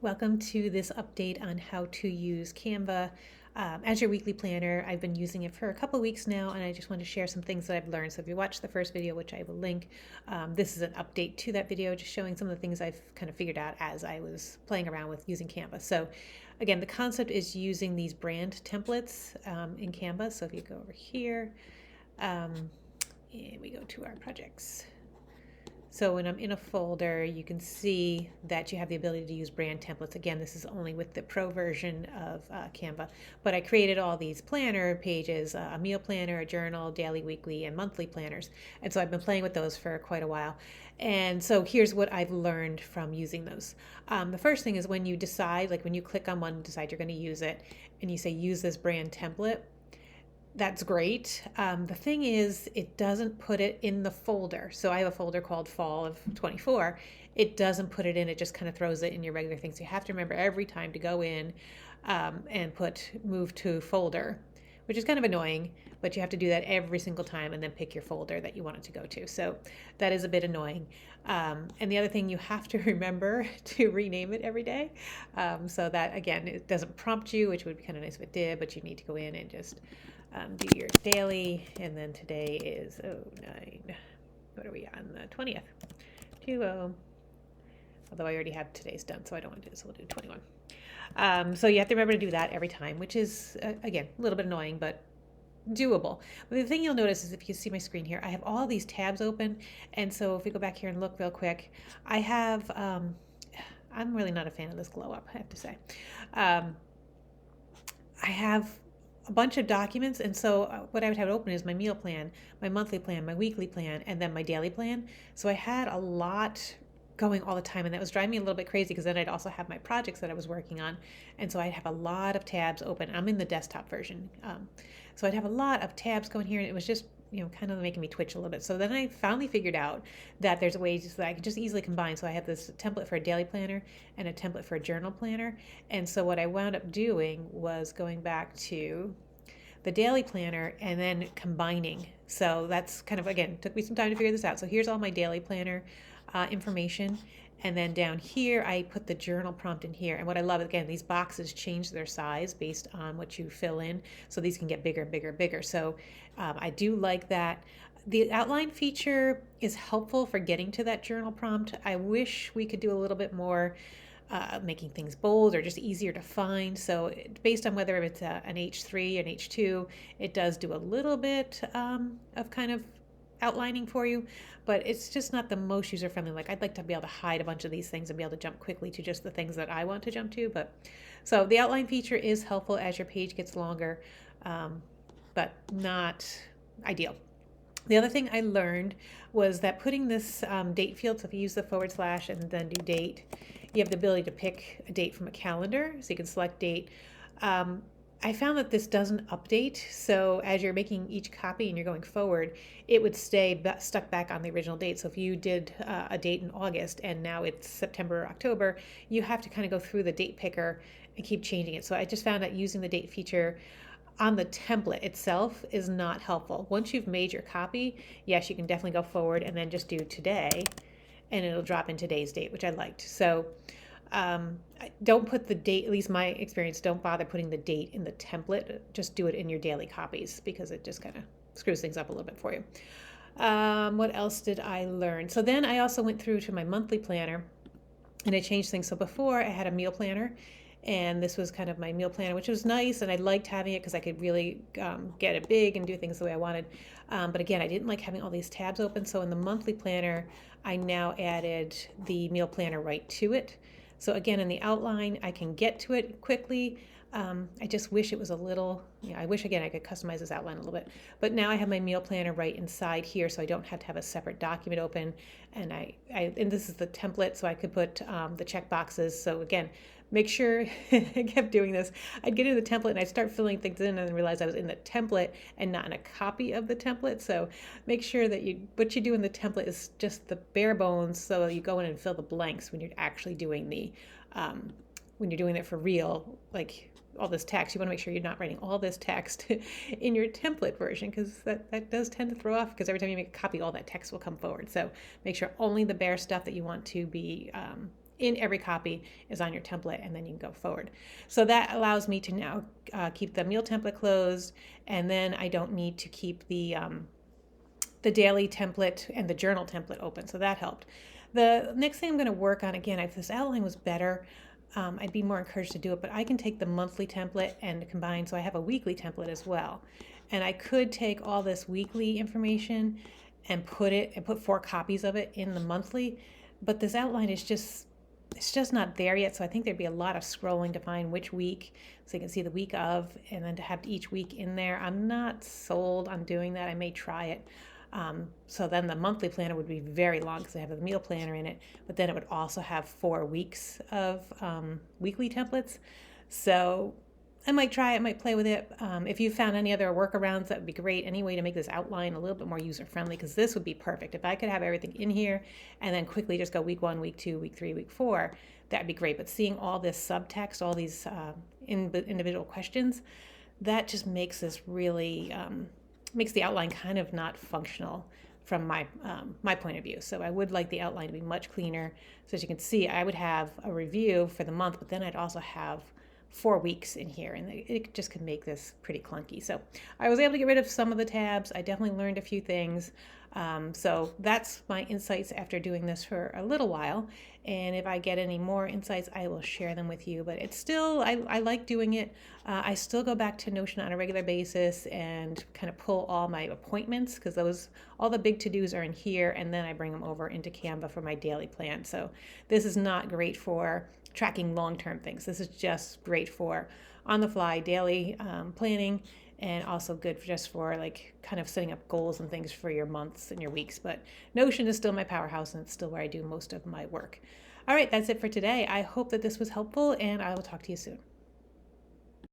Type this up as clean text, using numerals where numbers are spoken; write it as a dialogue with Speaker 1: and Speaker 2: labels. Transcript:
Speaker 1: Welcome to this update on how to use Canva as your weekly planner. I've been using it for a couple weeks now, and I just want to share some things that I've learned. So if you watched the first video, which I will link, this is an update to that video, just showing some of the things I've kind of figured out as I was playing around with using Canva. So again, the concept is using these brand templates in Canva. So if you go over here, and we go to our projects. So when I'm in a folder, you can see that you have the ability to use brand templates. Again, this is only with the pro version of Canva, but I created all these planner pages, a meal planner, a journal, daily, weekly, and monthly planners. And so I've been playing with those for quite a while. And so here's what I've learned from using those. The first thing is when you decide, like when you click on one, decide you're going to use it, and you say use this brand template, that's great. The thing is, it doesn't put it in the folder. So I have a folder called Fall of 24. It doesn't put it in, it just kind of throws it in your regular things. So you have to remember every time to go in and move to folder, which is kind of annoying, but you have to do that every single time and then pick your folder that you want it to go to. So that is a bit annoying. And the other thing, you have to remember to rename it every day. So that, again, it doesn't prompt you, which would be kind of nice if it did, but you need to go in and just do your daily, and then today is 09. What are we on? The 20th. 20. Although I already have today's done, so I don't want to do this. So we'll do 21. So you have to remember to do that every time, which is, again, a little bit annoying, but doable. But the thing you'll notice is if you see my screen here, I have all these tabs open. And so if we go back here and look real quick, I have, I'm really not a fan of this glow up, I have to say. I have a bunch of documents, and so what I would have open is my meal plan, my monthly plan, my weekly plan, and then my daily plan. So I had a lot going all the time, and that was driving me a little bit crazy because then I'd also have my projects that I was working on, and so I'd have a lot of tabs open. I'm in the desktop version, so I'd have a lot of tabs going here, and it was just kind of making me twitch a little bit. So then I finally figured out that there's a way that I can just easily combine. So I have this template for a daily planner and a template for a journal planner. And so what I wound up doing was going back to the daily planner and then combining. So that's kind of, again, took me some time to figure this out. So here's all my daily planner information. And then down here, I put the journal prompt in here. And what I love, again, these boxes change their size based on what you fill in. So these can get bigger, bigger, bigger. So I do like that. The outline feature is helpful for getting to that journal prompt. I wish we could do a little bit more making things bold or just easier to find. So based on whether it's an H3 and H2, it does do a little bit of kind of outlining for you, but it's just not the most user-friendly. Like, I'd like to be able to hide a bunch of these things and be able to jump quickly to just the things that I want to jump to. But so the outline feature is helpful as your page gets longer, but not ideal. The other thing I learned was that putting this date field, so if you use the / and then do date, you have the ability to pick a date from a calendar, so you can select date. I found that this doesn't update, so as you're making each copy and you're going forward, it would stay stuck back on the original date. So if you did a date in August and now it's September or October, you have to kind of go through the date picker and keep changing it. So I just found that using the date feature on the template itself is not helpful. Once you've made your copy, yes, you can definitely go forward and then just do today, and it'll drop in today's date, which I liked. So don't put the date, at least my experience, don't bother putting the date in the template. Just do it in your daily copies because it just kind of screws things up a little bit for you. What else did I learn? So then I also went through to my monthly planner and I changed things. So before I had a meal planner, and this was kind of my meal planner, which was nice, and I liked having it because I could really get it big and do things the way I wanted. But again, I didn't like having all these tabs open. So in the monthly planner, I now added the meal planner right to it. So again, in the outline, I can get to it quickly. I just wish it was a little, I wish, again, I could customize this outline a little bit. But now I have my meal planner right inside here, so I don't have to have a separate document open. And and this is the template, so I could put the check boxes. So again, make sure, I kept doing this, I'd get into the template and I'd start filling things in and then realize I was in the template and not in a copy of the template. So make sure that what you do in the template is just the bare bones, so you go in and fill the blanks when you're actually doing when you're doing it for real, like all this text. You want to make sure you're not writing all this text in your template version, because that does tend to throw off, because every time you make a copy, all that text will come forward. So make sure only the bare stuff that you want to be in every copy is on your template, and then you can go forward. So that allows me to now keep the meal template closed, and then I don't need to keep the daily template and the journal template open. So that helped. The next thing I'm going to work on, again, if this outline was better, I'd be more encouraged to do it, but I can take the monthly template and combine, so I have a weekly template as well. And I could take all this weekly information and put 4 copies of it in the monthly, but this outline is just, it's just not there yet. So I think there'd be a lot of scrolling to find which week, so you can see the week of, and then to have each week in there. I'm not sold on doing that. I may try it. So then the monthly planner would be very long because I have the meal planner in it, but then it would also have 4 weeks of weekly templates. So I might try it, might play with it. If you found any other workarounds, that would be great. Any way to make this outline a little bit more user-friendly, because this would be perfect. If I could have everything in here and then quickly just go week 1, week 2, week 3, week 4, that'd be great. But seeing all this subtext, all these individual questions, that just makes this really... makes the outline kind of not functional from my point of view. So I would like the outline to be much cleaner. So as you can see, I would have a review for the month, but then I'd also have 4 weeks in here, and it just could make this pretty clunky. So I was able to get rid of some of the tabs. I definitely learned a few things. So that's my insights after doing this for a little while. And if I get any more insights, I will share them with you. But it's still, I like doing it. I still go back to Notion on a regular basis and kind of pull all my appointments, because all the big to-dos are in here, and then I bring them over into Canva for my daily plan. So this is not great for tracking long-term things. This is just great for on-the-fly daily planning, and also good just for like kind of setting up goals and things for your months and your weeks. But Notion is still my powerhouse, and it's still where I do most of my work. All right, that's it for today. I hope that this was helpful, and I will talk to you soon.